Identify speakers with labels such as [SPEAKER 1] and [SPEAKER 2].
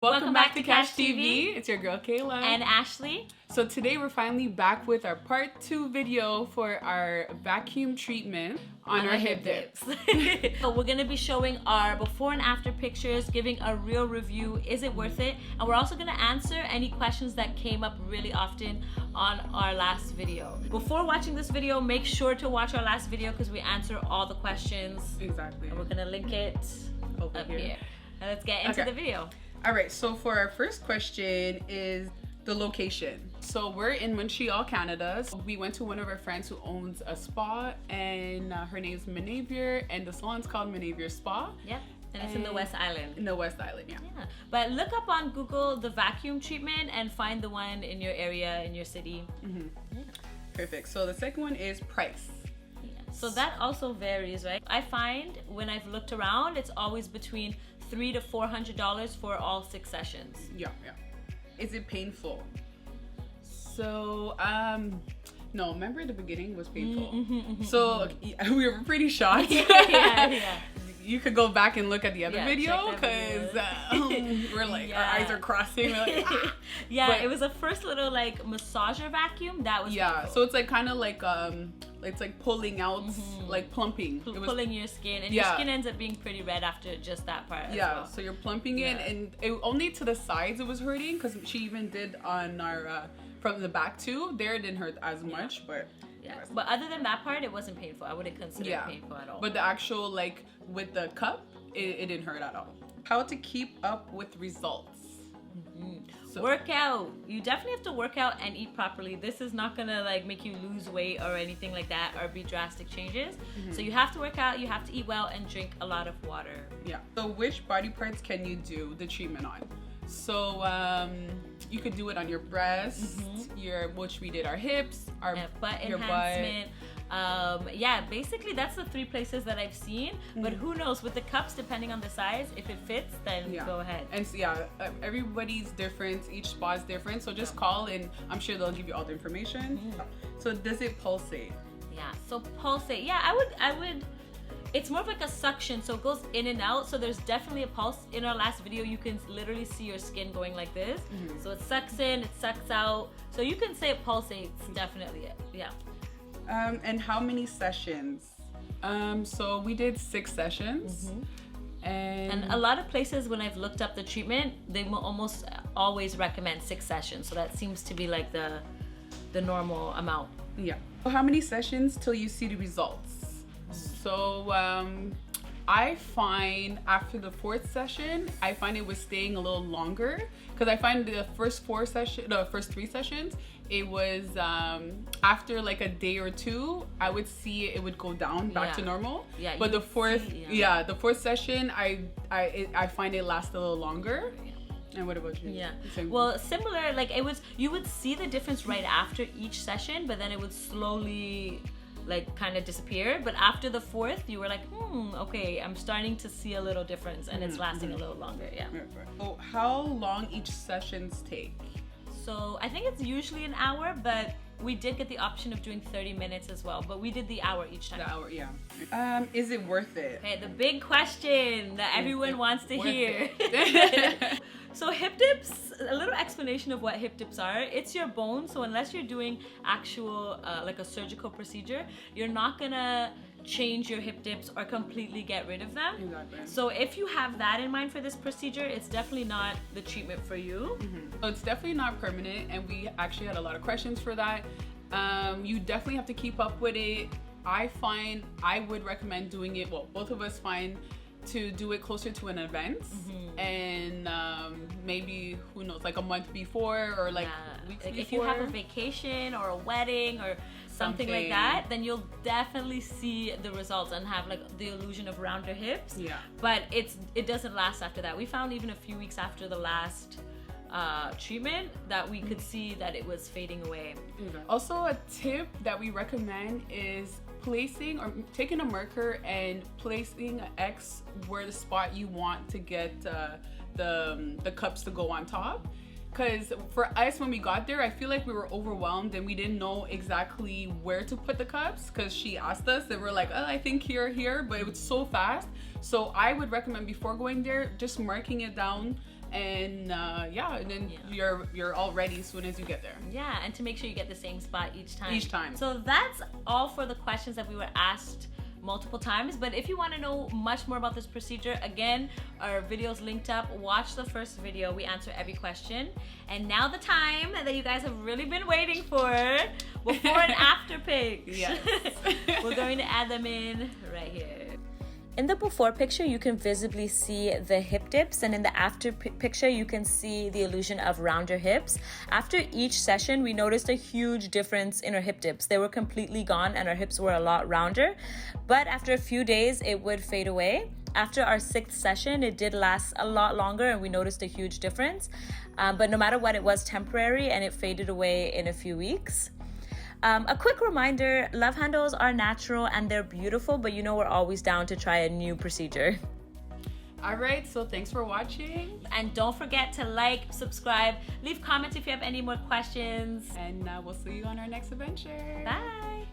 [SPEAKER 1] Welcome back to Cash TV. It's your girl Kayla
[SPEAKER 2] and Ashley.
[SPEAKER 1] So today we're finally back with our part 2 video for our vacuum treatment on our hip dips.
[SPEAKER 2] So we're gonna be showing our before and after pictures, giving a real review. Is it worth it? And we're also gonna answer any questions that came up really often on our last video. Before watching this video, make sure to watch our last video because we answer all the questions.
[SPEAKER 1] Exactly.
[SPEAKER 2] And we're gonna link it
[SPEAKER 1] over
[SPEAKER 2] up here. And let's get into the video.
[SPEAKER 1] All right, so for our first question is the location. So we're in Montreal, Canada. So we went to one of our friends who owns a spa, and her name's Manevier, and the salon's called Manevier Spa.
[SPEAKER 2] Yep, and it's in the West Island.
[SPEAKER 1] In the West Island, yeah.
[SPEAKER 2] But look up on Google the vacuum treatment and find the one in your area, in your city.
[SPEAKER 1] Perfect. So the second one is price.
[SPEAKER 2] So that also varies, right? I find when I've looked around, it's always between $300 to $400 for all 6 sessions.
[SPEAKER 1] Yeah. Is it painful? So, no, remember the beginning was painful. So we were pretty shocked.
[SPEAKER 2] yeah.
[SPEAKER 1] You could go back and look at the other video because we're like, our eyes are crossing. We're like,
[SPEAKER 2] but it was a first little like massager vacuum that was painful.
[SPEAKER 1] So it's like kind of like it's like pulling out, like plumping.
[SPEAKER 2] Pulling your skin, and your skin ends up being pretty red after just that part.
[SPEAKER 1] Yeah, so you're plumping it, and only to the sides it was hurting because she even did on our from the back too. There it didn't hurt as much, but.
[SPEAKER 2] But other than that part, it wasn't painful. I wouldn't consider it painful at all.
[SPEAKER 1] But the actual, like, with the cup, it didn't hurt at all. How to keep up with results.
[SPEAKER 2] So, work out. You definitely have to work out and eat properly. This is not gonna like make you lose weight or anything like that or be drastic changes. So you have to work out, you have to eat well, and drink a lot of water. Yeah.
[SPEAKER 1] So which body parts can you do the treatment on? So you could do it on your breast, which we did our hips, our
[SPEAKER 2] butt
[SPEAKER 1] your
[SPEAKER 2] enhancement. Basically that's the 3 places that I've seen. But who knows, with the cups, depending on the size, if it fits, then go ahead.
[SPEAKER 1] And so, everybody's different. Each spa is different. So just call and I'm sure they'll give you all the information. So does it pulsate?
[SPEAKER 2] Yeah. So pulsate. Yeah, I would. It's more of like a suction, so it goes in and out. So there's definitely a pulse. In our last video, you can literally see your skin going like this. So it sucks in, it sucks out. So you can say it pulsates, definitely. Yeah.
[SPEAKER 1] And how many sessions? So we did 6 sessions. And
[SPEAKER 2] a lot of places, when I've looked up the treatment, they will almost always recommend 6 sessions. So that seems to be like the normal amount.
[SPEAKER 1] Yeah. So how many sessions till you see the results? So I find after the 4th session, I find it was staying a little longer because I find the first 3 sessions, it was after like a day or 2, I would see it would go down back to normal. Yeah. But the 4th, the 4th session, I find it lasts a little longer. And what about you?
[SPEAKER 2] Yeah. Well, similar. Like you would see the difference right after each session, but then it would slowly like kind of disappear. But after the 4th, you were like, okay, I'm starting to see a little difference, and it's lasting a little longer. Yeah.
[SPEAKER 1] So how long each sessions take?
[SPEAKER 2] So I think it's usually an hour, but we did get the option of doing 30 minutes as well, but we did the hour each time.
[SPEAKER 1] The hour, yeah. Is it worth it?
[SPEAKER 2] Okay, the big question that everyone wants to hear. So hip dips, a little explanation of what hip dips are. It's your bone, so unless you're doing actual, like a surgical procedure, you're not gonna change your hip dips or completely get rid of them.
[SPEAKER 1] Exactly.
[SPEAKER 2] So if you have that in mind for this procedure, it's definitely not the treatment for you.
[SPEAKER 1] So it's definitely not permanent, and we actually had a lot of questions for that. You definitely have to keep up with it. I find I would recommend doing it, well, both of us find to do it closer to an event, and maybe, who knows, like a month before or like weeks before.
[SPEAKER 2] If you have a vacation or a wedding or something like that, then you'll definitely see the results and have like the illusion of rounder hips.
[SPEAKER 1] Yeah.
[SPEAKER 2] But it doesn't last after that. We found even a few weeks after the last treatment that we could see that it was fading away.
[SPEAKER 1] Also, a tip that we recommend is placing or taking a marker and placing an X where the spot you want to get the cups to go on top. Because for us, when we got there, I feel like we were overwhelmed and we didn't know exactly where to put the cups because she asked us and we're like, oh, I think here, but it was so fast. So I would recommend before going there, just marking it down and and then you're all ready as soon as you get there.
[SPEAKER 2] Yeah, and to make sure you get the same spot each time.
[SPEAKER 1] Each time.
[SPEAKER 2] So that's all for the questions that we were asked multiple times. But if you want to know much more about this procedure, again, our video's linked up. Watch the first video. We answer every question. And now the time that you guys have really been waiting for, before and after pics.
[SPEAKER 1] Yes.
[SPEAKER 2] We're going to add them in right here. In the before picture, you can visibly see the hip dips, and in the after picture, you can see the illusion of rounder hips. After each session, we noticed a huge difference in our hip dips. They were completely gone and our hips were a lot rounder, but after a few days, it would fade away. After our 6th session, it did last a lot longer and we noticed a huge difference. But no matter what, it was temporary and it faded away in a few weeks. A quick reminder, love handles are natural and they're beautiful, but you know we're always down to try a new procedure.
[SPEAKER 1] All right, so thanks for watching.
[SPEAKER 2] And don't forget to like, subscribe, leave comments if you have any more questions.
[SPEAKER 1] And we'll see you on our next adventure.
[SPEAKER 2] Bye.